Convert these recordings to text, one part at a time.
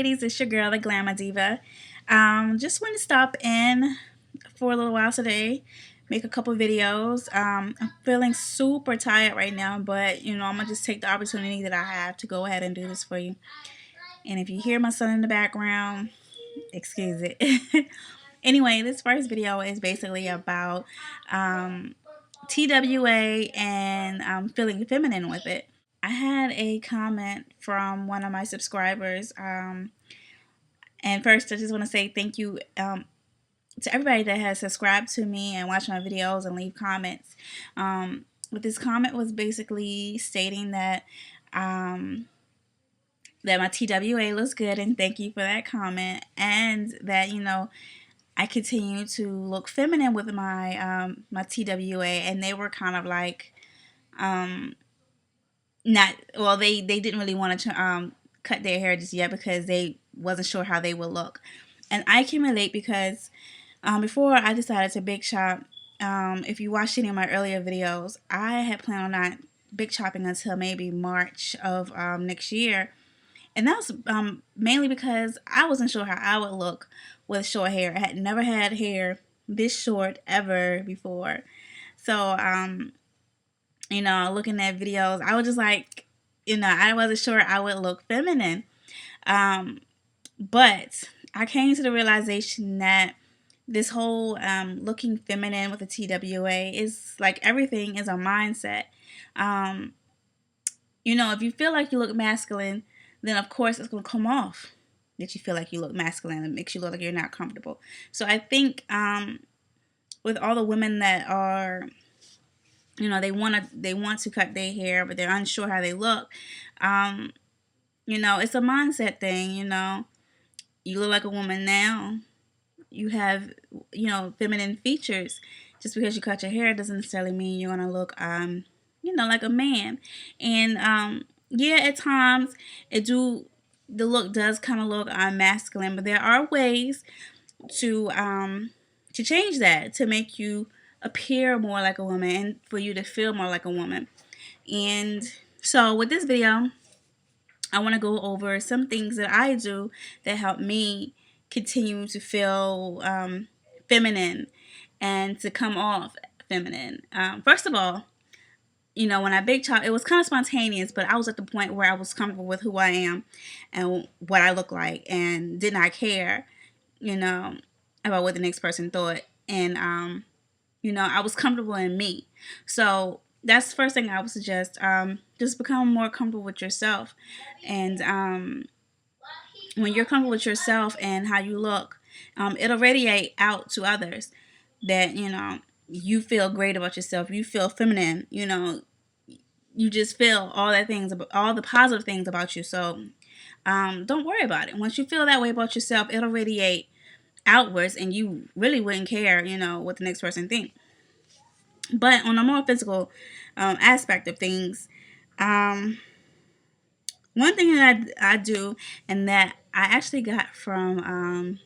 ladies, it's your girl, the Glamour Diva. Just want to stop in for a little while today, make a couple videos. I'm feeling super tired right now, but I'm gonna just take the opportunity that I have to go ahead and do this for you. And if you hear my son in the background, excuse it. Anyway, this first video is basically about TWA and feeling feminine with it. I had a comment from one of my subscribers. And first, I just want to say thank you to everybody that has subscribed to me and watched my videos and leave comments. But this comment was basically stating that that my TWA looks good, and thank you for that comment, and that I continue to look feminine with my my TWA, and they were kind of like not well, they didn't really want to cut their hair just yet because they wasn't sure how they would look. And I can relate because before I decided to big chop, if you watched any of my earlier videos, I had planned on not big chopping until maybe March of next year. And that was mainly because I wasn't sure how I would look with short hair. I had never had hair this short ever before. So, looking at videos, I was just like, I wasn't sure I would look feminine. But I came to the realization that this whole looking feminine with a TWA is like everything is a mindset. If you feel like you look masculine, then of course it's going to come off that you feel like you look masculine. It makes you look like you're not comfortable. So I think with all the women that are, they want to cut their hair, but they're unsure how they look. It's a mindset thing. You look like a woman now. You have, feminine features. Just because you cut your hair doesn't necessarily mean you're gonna look, like a man. And yeah, at times the look does kind of look masculine, but there are ways to change that to make you appear more like a woman and for you to feel more like a woman. And so with this video, I want to go over some things that I do that help me continue to feel feminine and to come off feminine. First of all, when I big chop, it was kind of spontaneous, but I was at the point where I was comfortable with who I am and what I look like and did not care, about what the next person thought. And, I was comfortable in me. So that's the first thing I would suggest. Just become more comfortable with yourself. And when you're comfortable with yourself and how you look, it'll radiate out to others that, you feel great about yourself. You feel feminine, you just feel all the positive things about you. So don't worry about it. Once you feel that way about yourself, it'll radiate outwards and you really wouldn't care, what the next person thinks. But on a more physical aspect of things, one thing that I do and that I actually got from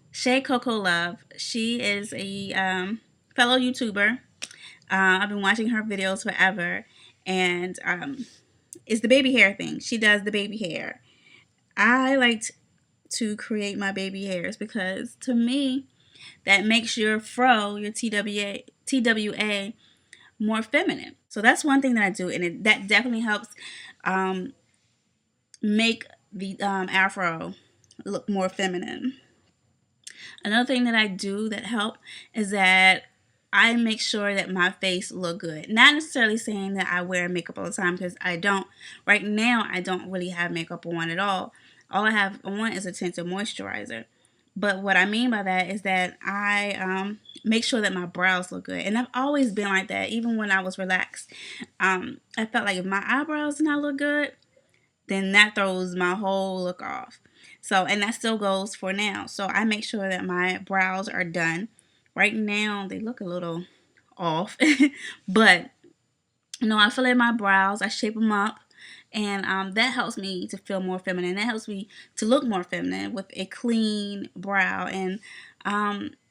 Shay Coco Love. She is a fellow YouTuber. I've been watching her videos forever, and it's the baby hair thing. She does the baby hair. I like to create my baby hairs because to me, that makes your fro, your TWA, more feminine. So that's one thing that I do, and that definitely helps make the afro look more feminine. Another thing that I do that help is that I make sure that my face look good. Not necessarily saying that I wear makeup all the time because I don't. Right now, I don't really have makeup on at all. All I have on is a tinted moisturizer. But what I mean by that is that I make sure that my brows look good. And I've always been like that, even when I was relaxed. I felt like if my eyebrows did not look good, then that throws my whole look off. So, and that still goes for now. So I make sure that my brows are done. Right now, they look a little off. But, I fill in my brows. I shape them up. And that helps me to feel more feminine. That helps me to look more feminine with a clean brow. And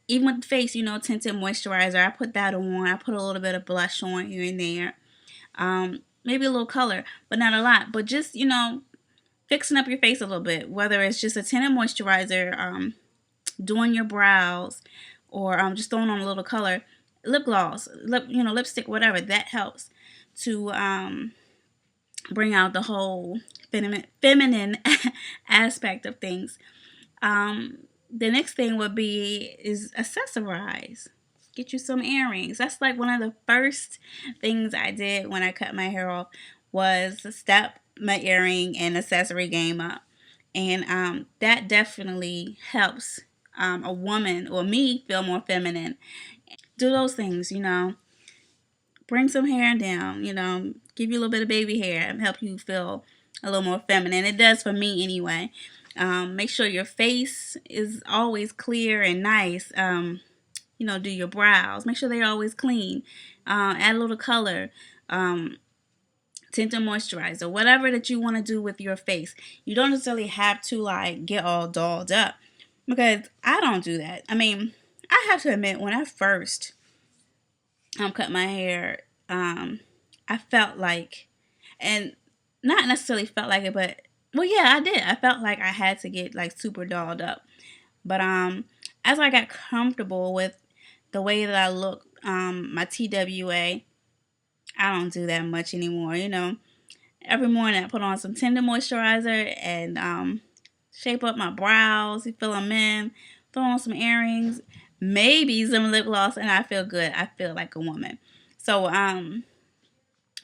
even with the face, tinted moisturizer, I put that on. I put a little bit of blush on here and there. Maybe a little color, but not a lot. But just, fixing up your face a little bit, whether it's just a tinted moisturizer, doing your brows, or just throwing on a little color, lip gloss, lipstick, whatever that helps to bring out the whole feminine aspect of things. The next thing would be is accessorize. Get you some earrings. That's like one of the first things I did when I cut my hair off was step my earring and accessory game up, and that definitely helps a woman or me feel more feminine. Do those things, bring some hair down, give you a little bit of baby hair and help you feel a little more feminine. It does for me anyway. Make sure your face is always clear and nice. Do your brows. Make sure they're always clean. Add a little color. Tint and moisturizer. Whatever that you want to do with your face. You don't necessarily have to like get all dolled up, because I don't do that. I mean, I have to admit, when I first cut my hair, I felt like, and not necessarily felt like it, but well, yeah, I did. I felt like I had to get like super dolled up. But as I got comfortable with the way that I look, my TWA, I don't do that much anymore. Every morning I put on some tender moisturizer and shape up my brows, fill them in, throw on some earrings, maybe some lip gloss, and I feel good. I feel like a woman. So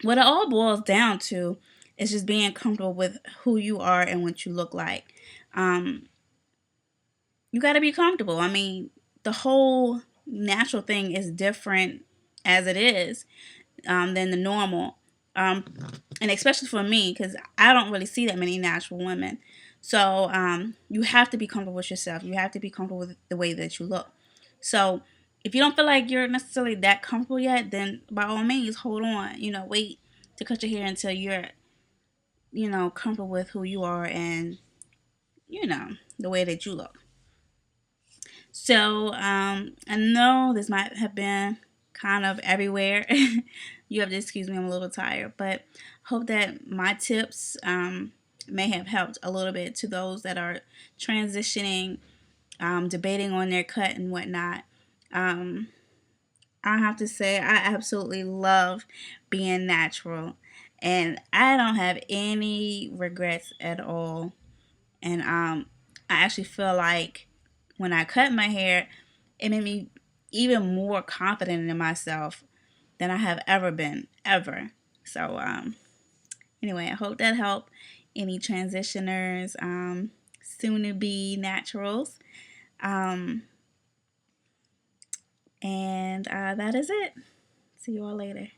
what it all boils down to is just being comfortable with who you are and what you look like. You got to be comfortable. I mean, the whole natural thing is different as it is than the normal. And especially for me, because I don't really see that many natural women. So you have to be comfortable with yourself. You have to be comfortable with the way that you look. So if you don't feel like you're necessarily that comfortable yet, then by all means, hold on. Wait to cut your hair until you're, comfortable with who you are and, the way that you look. So I know this might have been kind of everywhere. You have to excuse me, I'm a little tired, but hope that my tips may have helped a little bit to those that are transitioning, debating on their cut and whatnot. Um, I have to say, I absolutely love being natural, and I don't have any regrets at all. And I actually feel like when I cut my hair, it made me even more confident in myself than I have ever been, ever. So, anyway, I hope that helped any transitioners, soon to be naturals. Um, and that is it. See you all later.